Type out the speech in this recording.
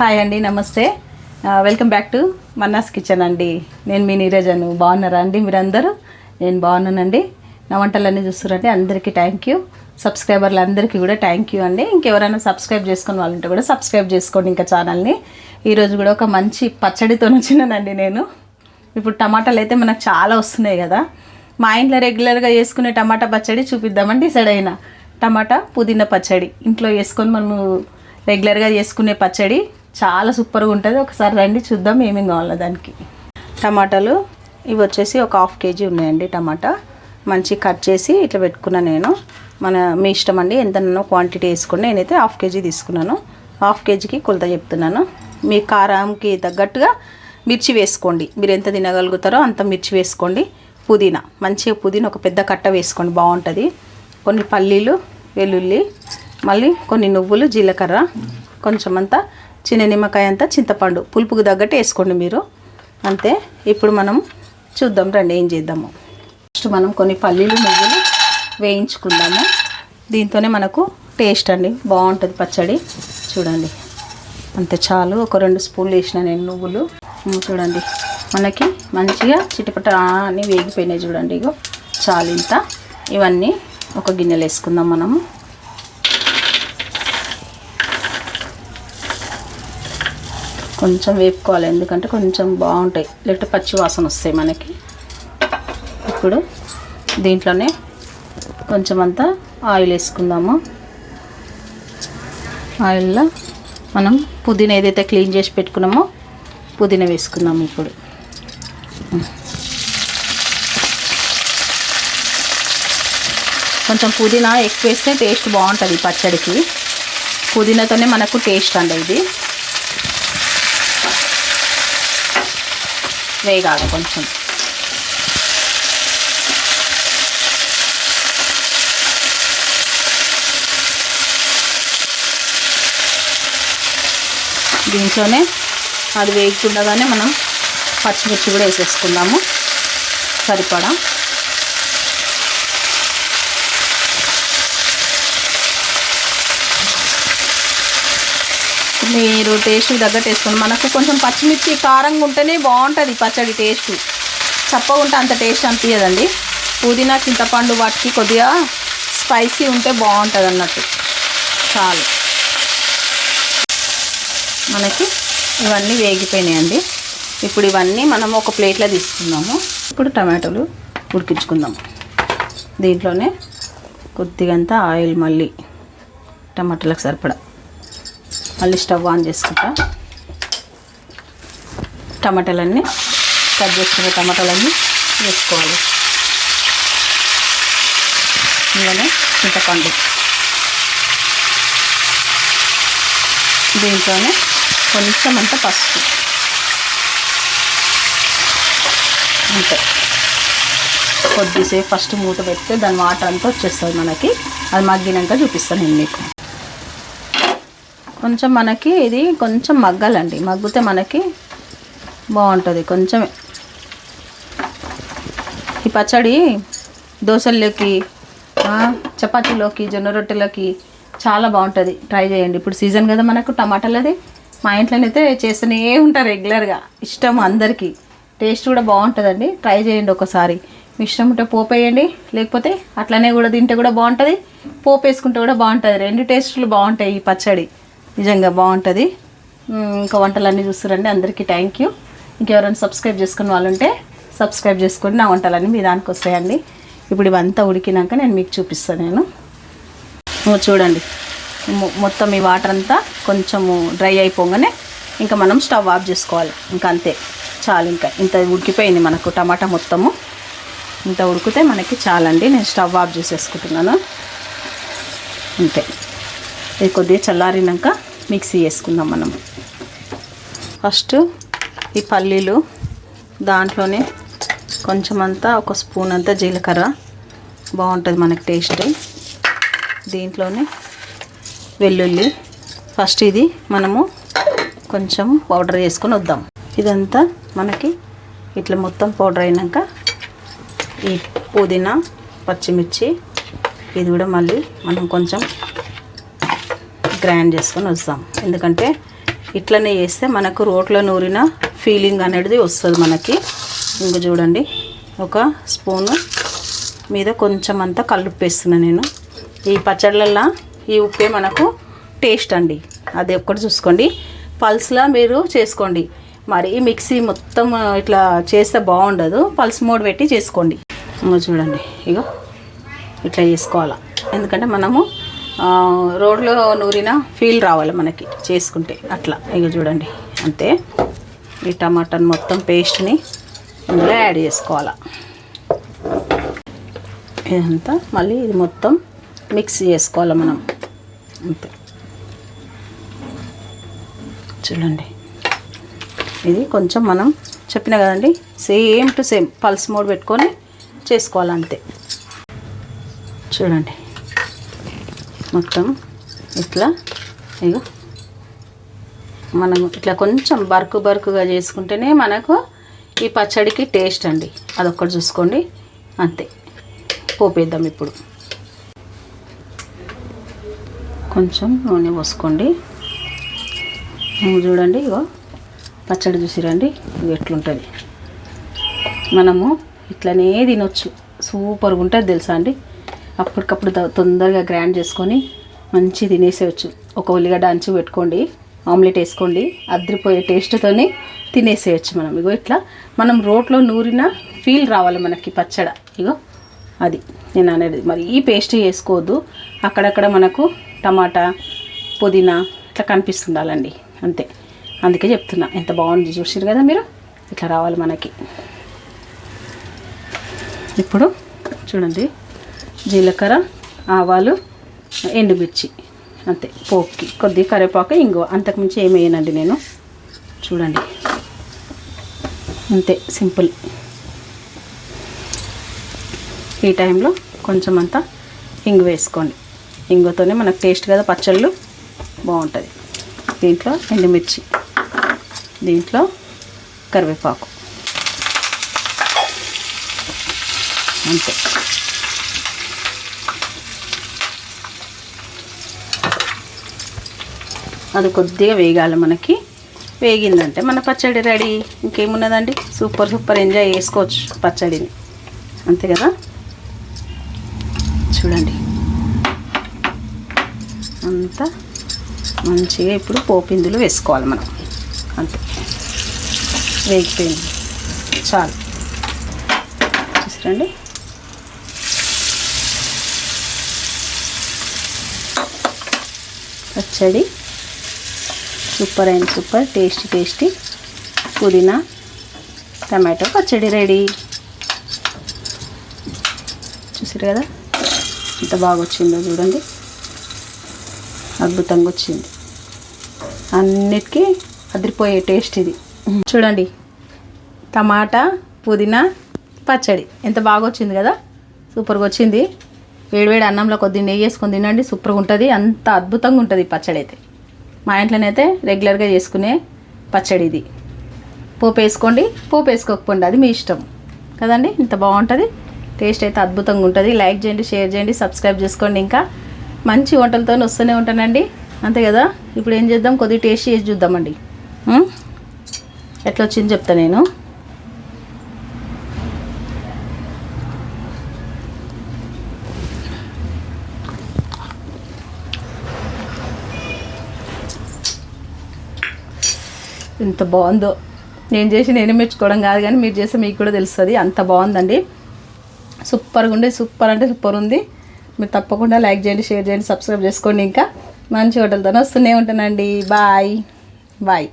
Hi అండి, నమస్తే. Welcome back to Manna's kitchen అండి. నేను మీ నీరజను. బాగున్నారా అండి మీరందరూ? నేను బాగున్నానండి. నా వంటలన్నీ చూస్తున్నారంటే అందరికీ థ్యాంక్ యూ. సబ్స్క్రైబర్లు అందరికీ కూడా థ్యాంక్ యూ అండి. ఇంకెవరైనా సబ్స్క్రైబ్ చేసుకుని వాళ్ళు ఉంటే కూడా సబ్స్క్రైబ్ చేసుకోండి ఇంకా ఛానల్ని. ఈరోజు కూడా ఒక మంచి పచ్చడితో వచ్చినానండి నేను. ఇప్పుడు టమాటాలు అయితే మనకు చాలా వస్తున్నాయి కదా, మా ఇంట్లో రెగ్యులర్గా చేసుకునే టమాటా పచ్చడి చూపిద్దామని డిసైడ్ అయినా. టమాటా పుదీనా పచ్చడి ఇంట్లో వేసుకొని మనము రెగ్యులర్గా చేసుకునే పచ్చడి చాలా సూపర్గా ఉంటుంది. ఒకసారి రండి చూద్దాం ఏమేమి కావాలో దానికి. టమాటాలు ఇవి వచ్చేసి ఒక 1/2 kg ఉన్నాయండి. టమాటా మంచి కట్ చేసి ఇట్లా పెట్టుకున్నాను నేను. మీ ఇష్టం అండి, ఎంత క్వాంటిటీ వేసుకుని. నేనైతే 1/2 kg తీసుకున్నాను. 1/2 kgకి కొలత చెప్తున్నాను. మీ కారంకి తగ్గట్టుగా మిర్చి వేసుకోండి. మీరు ఎంత తినగలుగుతారో అంత మిర్చి వేసుకోండి. పుదీనా మంచిగా పుదీనా ఒక పెద్ద కట్ట వేసుకోండి, బాగుంటుంది. కొన్ని పల్లీలు, వెల్లుల్లి, మళ్ళీ కొన్ని నువ్వులు, జీలకర్ర, కొంచెం అంతా చిన్న నిమ్మకాయ అంతా చింతపండు, పులుపుకు తగ్గట్టు వేసుకోండి మీరు, అంతే. ఇప్పుడు మనం చూద్దాం రండి ఏం చేద్దాము. ఫస్ట్ మనం కొన్ని పల్లీలు, నువ్వులు వేయించుకుందాము. దీంతోనే మనకు టేస్ట్ అండి బాగుంటుంది పచ్చడి. చూడండి అంతే చాలు. ఒక 2 స్పూన్లు వేసిన నేను నువ్వులు. చూడండి మనకి మంచిగా చిటపట అని వేగిపోయినాయి చూడండి. ఇగో చాలు ఇంత. ఇవన్నీ ఒక గిన్నెలో వేసుకుందాం మనము. కొంచెం వేపుకోవాలి, ఎందుకంటే కొంచెం బాగుంటాయి, లేకపోతే పచ్చి వాసన వస్తాయి మనకి. ఇప్పుడు దీంట్లోనే కొంచెం అంతా ఆయిల్ వేసుకుందాము. ఆయిల్లో మనం పుదీనా ఏదైతే క్లీన్ చేసి పెట్టుకున్నామో పుదీనా వేసుకుందాము. ఇప్పుడు కొంచెం పుదీనా ఎక్కువ వేస్తే టేస్ట్ బాగుంటుంది పచ్చడికి. పుదీనాతోనే మనకు టేస్ట్ అండి. ఇది వేగాలి కొంచెం. దీంట్లోనే అది వేగుతుండగానే మనం పచ్చిమిర్చి కూడా వేసేసుకుందాము సరిపడా. మీరు టేస్ట్కి తగ్గట్టు వేసుకోండి. మనకు కొంచెం పచ్చిమిర్చి కారంగా ఉంటేనే బాగుంటుంది పచ్చడి. టేస్ట్ చప్పగా ఉంటే అంత టేస్ట్ అనిపించదండి. పుదీనా, చింతపండు వాటికి కొద్దిగా స్పైసీ ఉంటే బాగుంటుంది అన్నట్టు. చాలు మనకి ఇవన్నీ వేగిపోయినాయండి. ఇప్పుడు ఇవన్నీ మనం ఒక ప్లేట్లో తీసుకుందాము. ఇప్పుడు టమాటోలు ఉడికించుకుందాము. దీంట్లోనే కొద్దిగంత ఆయిల్, మళ్ళీ టమాటాలకు సరిపడా. మళ్ళీ స్టవ్ ఆన్ చేసుకుంటా. టమాటాలన్నీ కట్ చేసుకున్న టమాటాలన్నీ వేసుకోవాలి. ఇందులోనే చింతపండు, దీంట్లోనే కొంచెం అంత పసుపు, అంతే. కొద్దిసేపు ఫస్ట్ మూత పెడితే దాని వాటర్ అంతా వచ్చేస్తుంది మనకి. అది మగ్గినాక చూపిస్తాను నేను మీకు. కొంచెం మనకి ఇది కొంచెం మగ్గాలండి, మగ్గితే మనకి బాగుంటుంది కొంచెమే. ఈ పచ్చడి దోశల్లోకి, చపాతీలోకి, జొన్న రొట్టెలోకి చాలా బాగుంటుంది. ట్రై చేయండి. ఇప్పుడు సీజన్ కదా మనకు టమాటాలది. మా ఇంట్లోనైతే చేస్తూనే ఉంటారు రెగ్యులర్గా. ఇష్టం అందరికీ. టేస్ట్ కూడా బాగుంటుందండి. ట్రై చేయండి ఒకసారి. మీ ఇష్టం ఉంటే పోపు వేయండి, లేకపోతే అట్లనే కూడా తింటే కూడా బాగుంటుంది, పోపు వేసుకుంటే కూడా బాగుంటుంది. 2 టేస్టులు బాగుంటాయి ఈ పచ్చడి. నిజంగా బాగుంటుంది. ఇంకా వంటలన్నీ చూస్తారండి. అందరికీ థ్యాంక్ యూ. ఇంకెవరైనా సబ్స్క్రైబ్ చేసుకున్న వాళ్ళు ఉంటే సబ్స్క్రైబ్ చేసుకోండి. నా వంటలన్నీ మీ దానికి వస్తాయండి. ఇప్పుడు ఇవంతా ఉడికినాక నేను మీకు చూపిస్తాను. నేను చూడండి మొత్తం ఈ వాటర్ అంతా కొంచెము డ్రై అయిపోగానే ఇంకా మనం స్టవ్ ఆఫ్ చేసుకోవాలి. ఇంకా అంతే చాలు. ఇంకా ఇంత ఉడికిపోయింది మనకు టమాటా మొత్తము. ఇంత ఉడికితే మనకి చాలండి. నేను స్టవ్ ఆఫ్ చేసేసుకుంటున్నాను, అంతే. ఇది కొద్దిగా చల్లారినాక మిక్సీ వేసుకుందాం మనం. ఫస్ట్ ఈ పల్లీలు, దాంట్లోనే కొంచెం అంతా ఒక స్పూన్ అంతా జీలకర్ర, బాగుంటుంది మనకి టేస్ట్. దీంట్లోనే వెల్లుల్లి. ఫస్ట్ ఇది మనము కొంచెం పౌడర్ చేసుకొని వద్దాం. ఇదంతా మనకి ఇట్లా మొత్తం పౌడర్ అయినాక ఈ పుదీనా, పచ్చిమిర్చి ఇది కూడా మళ్ళీ మనం కొంచెం గ్రైండ్ చేసుకొని వస్తాం. ఎందుకంటే ఇట్లనే చేస్తే మనకు రోట్లో నూరిన ఫీలింగ్ అనేది వస్తుంది మనకి. ఇంక చూడండి, ఒక స్పూను మీద కొంచెం అంతా కలుపేస్తున్నా నేను. ఈ పచ్చళ్ళల్లో ఈ ఉప్పే మనకు టేస్ట్ అండి, అది ఒక్కటి చూసుకోండి. పల్స్లా మీరు చేసుకోండి, మరి మిక్సీ మొత్తం ఇట్లా చేస్తే బాగుండదు. పల్స్ మోడ్ పెట్టి చేసుకోండి. చూడండి, ఇగో ఇట్లా చేసుకోవాలి. ఎందుకంటే మనము రోడ్లో నూరిన ఫీల్ రావాలి మనకి చేసుకుంటే అట్లా. ఇక చూడండి, అంతే. ఈ టమాటాని మొత్తం పేస్ట్ని ఇందులో యాడ్ చేసుకోవాలి. ఇదంతా మళ్ళీ ఇది మొత్తం మిక్స్ చేసుకోవాలి మనం, అంతే. చూడండి, ఇది కొంచెం మనం చెప్పిన కదండి, same to same pulse mode పెట్టుకొని చేసుకోవాలి, అంతే. చూడండి, మొత్తం ఇట్లా ఇగో మనం ఇట్లా కొంచెం బరుకుగా చేసుకుంటేనే మనకు ఈ పచ్చడికి టేస్ట్ అండి. అదొక్కటి చూసుకోండి, అంతే. పోపేద్దాం ఇప్పుడు. కొంచెం నూనె పోసుకోండి. చూడండి, ఇగో పచ్చడి చూసిరండి, ఇవి ఎట్లుంటుంది. మనము ఇట్లనే తినొచ్చు, సూపర్గా ఉంటుంది తెలుసా అండి. అప్పటికప్పుడు తొందరగా గ్రైండ్ చేసుకొని మంచి తినేసేయచ్చు. ఒక ఉల్లిగడ్డ అంచు పెట్టుకోండి, ఆమ్లెట్ వేసుకోండి, అద్రిపోయే టేస్ట్తోనే తినేసేయచ్చు మనం. ఇగో ఇట్లా మనం రోట్లో నూరిన ఫీల్ రావాలి మనకి పచ్చడ. ఇగో అది నేను అనేది. మరి ఈ పేస్ట్ చేసుకోవద్దు, అక్కడక్కడ మనకు టమాటా పుదీనా ఇట్లా కనిపిస్తుండాలండి, అంతే. అందుకే చెప్తున్నా, ఎంత బాగుంది చూసారు కదా మీరు. ఇట్లా రావాలి మనకి. ఇప్పుడు చూడండి, జీలకర్ర, ఆవాలు, ఎండుమిర్చి, అంతే. పోపుకి కొద్దిగా కరివేపాకు, ఇంగువ, అంతకుమించి ఏమి వేయనండి నేను. చూడండి, అంతే, సింపుల్. ఈ టైంలో కొంచెం అంతా ఇంగు వేసుకోండి. ఇంగుతోనే మనకు టేస్ట్ కదా పచ్చళ్ళు బాగుంటుంది. దీంట్లో ఎండుమిర్చి, దీంట్లో కరివేపాకు, అంతే. అది కొద్దిగా వేగాలి మనకి. వేగిందంటే మన పచ్చడి రెడీ. ఇంకేమున్నదండి, సూపర్ ఎంజాయ్ చేసుకోవచ్చు పచ్చడిని, అంతే కదా. చూడండి, అంతా మంచిగా ఇప్పుడు పోపిందులు వేసుకోవాలి మనం, అంతే. వేగిపోయింది, చాలు. చూసారండి, పచ్చడి సూపర్ అండ్ సూపర్ టేస్టీ పుదీనా టమాటో పచ్చడి రెడీ. చూసారు కదా ఎంత బాగా వచ్చిందో, చూడండి, అద్భుతంగా వచ్చింది. అన్నిటికీ అదిరిపోయే టేస్ట్ ఇది. చూడండి, టమాటా పుదీనా పచ్చడి ఎంత బాగా వచ్చింది కదా, సూపర్గా వచ్చింది. వేడివేడి అన్నంలో కొద్దిగా నెయ్యి వేసుకొని తినండి, సూపర్గా ఉంటుంది. అంత అద్భుతంగా ఉంటుంది ఈ పచ్చడి అయితే. మా ఇంట్లోనైతే రెగ్యులర్గా చేసుకునే పచ్చడి ఇది. పోపు వేసుకోండి, పోపు వేసుకోకపోండి, అది మీ ఇష్టం కదండి. ఇంత బాగుంటుంది, టేస్ట్ అయితే అద్భుతంగా ఉంటుంది. లైక్ చేయండి, షేర్ చేయండి, సబ్స్క్రైబ్ చేసుకోండి. ఇంకా మంచి వంటలతో వస్తూనే ఉంటానండి, అంతే కదా. ఇప్పుడు ఏం చేద్దాం, కొద్దిగా టేస్ట్ చేసి చూద్దామండి. ఎట్లా వచ్చింది చెప్తా నేను. ఎంత బాగుందో, నేను చేసి నేనే మెచ్చుకోవడం కాదు కానీ మీరు చేస్తే మీకు కూడా తెలుస్తుంది. అంత బాగుందండి, సూపర్గా ఉండే. సూపర్ అంటే సూపర్ ఉంది. మీరు తప్పకుండా లైక్ చేయండి, షేర్ చేయండి, సబ్స్క్రైబ్ చేసుకోండి. ఇంకా మంచి హోటల్తో వస్తూనే ఉంటానండి. Bye bye.